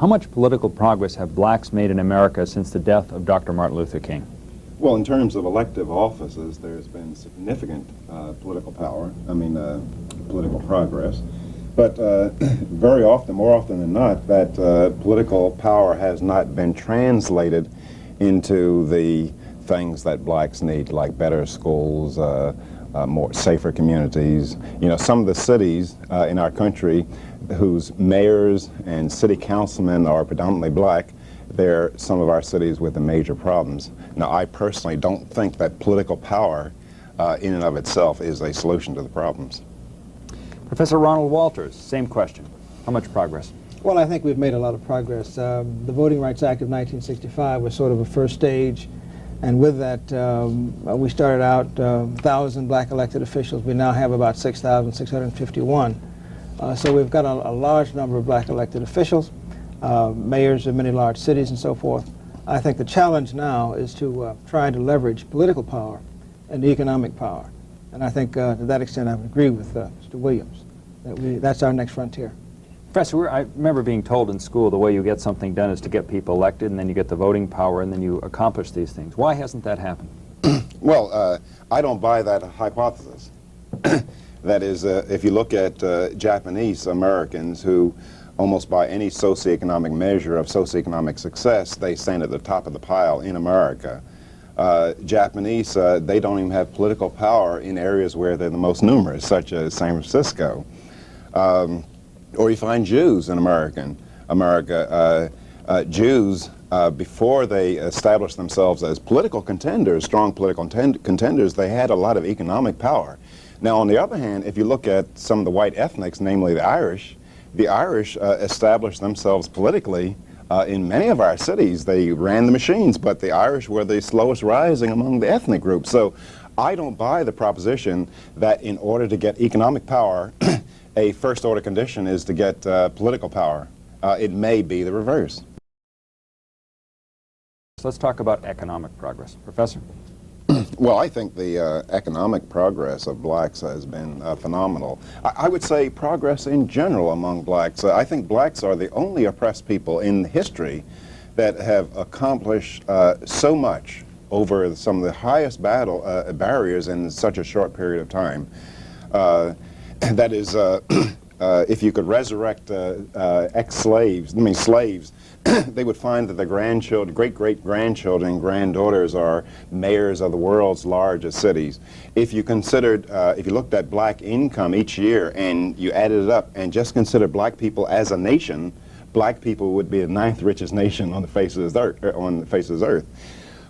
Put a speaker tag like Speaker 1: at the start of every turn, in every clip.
Speaker 1: How much political progress have blacks made in America since the death of Dr. Martin Luther King?
Speaker 2: Well, in terms of elective offices, there's been significant political power, political progress. But very often, more often than not, that political power has not been translated into the things that blacks need, like better schools, more safer communities. You know, some of the cities in our country whose mayors and city councilmen are predominantly black, they're some of our cities with the major problems. Now, I personally don't think that political power in and of itself is a solution to the problems.
Speaker 1: Professor Ronald Walters, same question. How much progress?
Speaker 3: Well, I think we've made a lot of progress. The Voting Rights Act of 1965 was sort of a first stage, and with that, we started out 1,000 black elected officials. We now have about 6,651. So we've got a large number of black elected officials, mayors of many large cities and so forth. I think the challenge now is to try to leverage political power and economic power. And I think to that extent I would agree with Mr. Williams, that that's our next frontier.
Speaker 1: Professor, I remember being told in school the way you get something done is to get people elected, and then you get the voting power, and then you accomplish these things. Why hasn't that happened?
Speaker 2: Well, I don't buy that hypothesis. That is, if you look at Japanese Americans who, almost by any socioeconomic measure of socioeconomic success, they stand at the top of the pile in America. Japanese, they don't even have political power in areas where they're the most numerous, such as San Francisco. Or you find Jews in America. Jews, before they established themselves as political contenders, strong political contenders, they had a lot of economic power. Now, on the other hand, if you look at some of the white ethnics, namely the Irish established themselves politically in many of our cities. They ran the machines, but the Irish were the slowest rising among the ethnic groups. So I don't buy the proposition that in order to get economic power, a first-order condition is to get political power. It may be the reverse.
Speaker 1: So let's talk about economic progress. Professor?
Speaker 2: Well, I think the economic progress of blacks has been phenomenal. I would say progress in general among blacks. I think blacks are the only oppressed people in history that have accomplished so much over some of the highest barriers in such a short period of time. That is, if you could resurrect slaves, they would find that their grandchildren, great-great-grandchildren, granddaughters are mayors of the world's largest cities. If you considered, if you looked at black income each year and you added it up and just considered black people as a nation, black people would be the 9th richest nation on the face of this earth.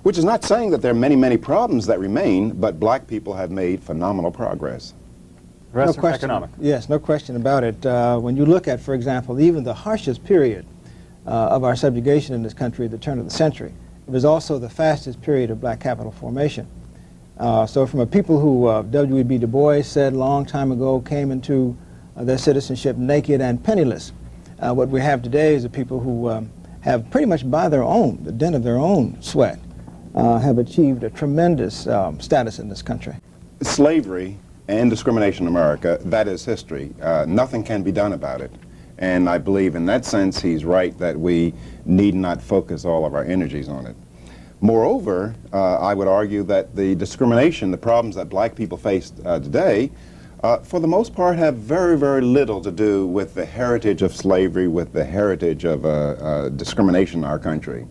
Speaker 2: Which is not saying that there are many, many problems that remain, but black people have made phenomenal progress.
Speaker 3: No question. Yes, no question about it. When you look at, for example, even the harshest period of our subjugation in this country at the turn of the century, it was also the fastest period of black capital formation. So from a people who W.E.B. Du Bois said a long time ago came into their citizenship naked and penniless, what we have today is a people who have pretty much by their own, the dint of their own sweat, have achieved a tremendous status in this country.
Speaker 2: Slavery and discrimination in America, that is history. Nothing can be done about it. And I believe in that sense he's right that we need not focus all of our energies on it. Moreover, I would argue that the discrimination, the problems that black people face today, for the most part have very, very little to do with the heritage of slavery, with the heritage of discrimination in our country.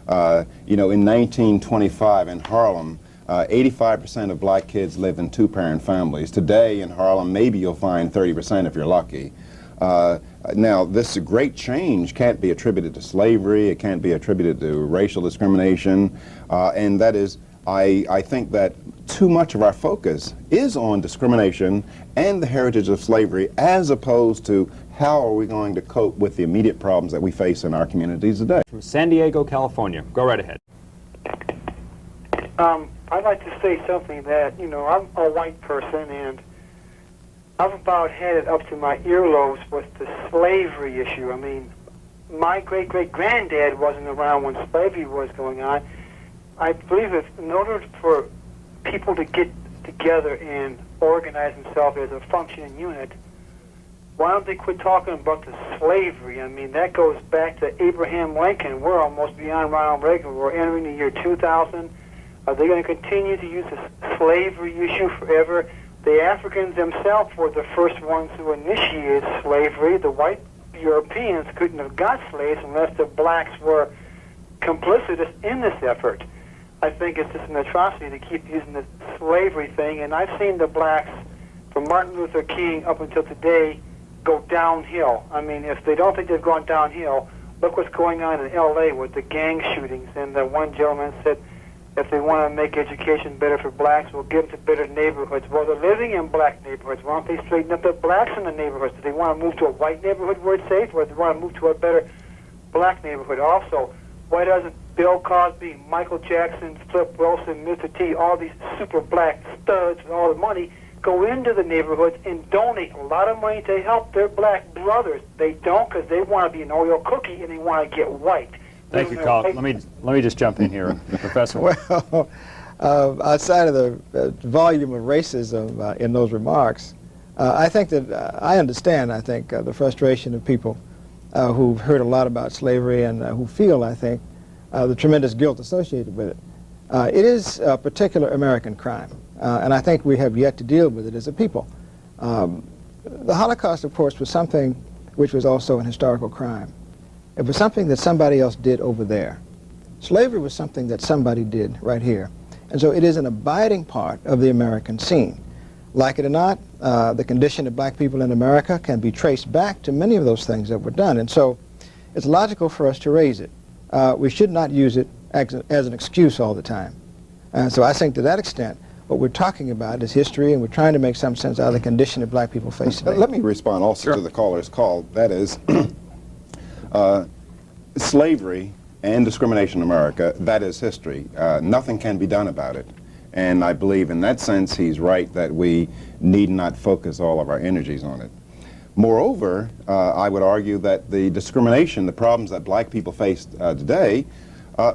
Speaker 2: You know, in 1925 in Harlem, 85% of black kids lived in two-parent families. Today in Harlem, maybe you'll find 30% if you're lucky. Now, this great change can't be attributed to slavery, it can't be attributed to racial discrimination, and that is, I think that too much of our focus is on discrimination and the heritage of slavery as opposed to how are we going to cope with the immediate problems that we face in our communities today.
Speaker 1: From San Diego, California. Go right ahead.
Speaker 4: I'd like to say something that, you know, I'm a white person and I've about had it up to my earlobes with the slavery issue. I mean, my great-great-granddad wasn't around when slavery was going on. I believe that in order for people to get together and organize themselves as a functioning unit, why don't they quit talking about the slavery? I mean, that goes back to Abraham Lincoln. We're almost beyond Ronald Reagan. We're entering the year 2000. Are they going to continue to use the slavery issue forever? The Africans themselves were the first ones who initiated slavery. The white Europeans couldn't have got slaves unless the blacks were complicitous in this effort. I think it's just an atrocity to keep using the slavery thing, and I've seen the blacks, from Martin Luther King up until today, go downhill. I mean, if they don't think they've gone downhill, look what's going on in L.A. with the gang shootings. And one gentleman said, if they want to make education better for blacks, we'll give them to better neighborhoods. Well, they're living in black neighborhoods. Why don't they straighten up the blacks in the neighborhoods? Do they want to move to a white neighborhood where it's safe, or do they want to move to a better black neighborhood? Also, why doesn't Bill Cosby, Michael Jackson, Flip Wilson, Mr. T, all these super black studs with all the money, go into the neighborhoods and donate a lot of money to help their black brothers? They don't, because they want to be an Oreo cookie and they want to get white.
Speaker 1: Thank you, Carl. Let me just jump in here, Professor.
Speaker 3: Well, outside of the volume of racism in those remarks, I think that I understand, the frustration of people who've heard a lot about slavery and who feel, I think, the tremendous guilt associated with it. It is a particular American crime, and I think we have yet to deal with it as a people. The Holocaust, of course, was something which was also an historical crime. It was something that somebody else did over there. Slavery was something that somebody did right here. And so it is an abiding part of the American scene. Like it or not, the condition of black people in America can be traced back to many of those things that were done. And so it's logical for us to raise it. We should not use it as an excuse all the time. And so I think to that extent, what we're talking about is history, and we're trying to make some sense out of the condition that black people face today.
Speaker 2: Let me respond also to the caller's call. That is, slavery and discrimination in America, that is history. Nothing can be done about it. And I believe in that sense he's right that we need not focus all of our energies on it. Moreover, I would argue that the discrimination, the problems that black people face today,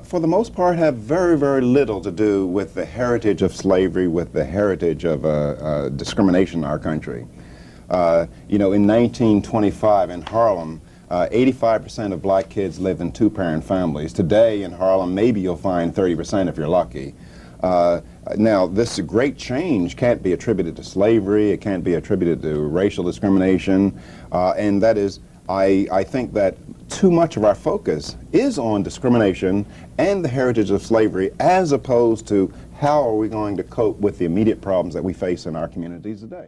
Speaker 2: for the most part have very, very little to do with the heritage of slavery, with the heritage of discrimination in our country. You know, in 1925 in Harlem, 85% of black kids lived in two-parent families. Today in Harlem, maybe you'll find 30% if you're lucky. Now, this great change can't be attributed to slavery, it can't be attributed to racial discrimination, and that is, I think that too much of our focus is on discrimination and the heritage of slavery, as opposed to how are we going to cope with the immediate problems that we face in our communities today.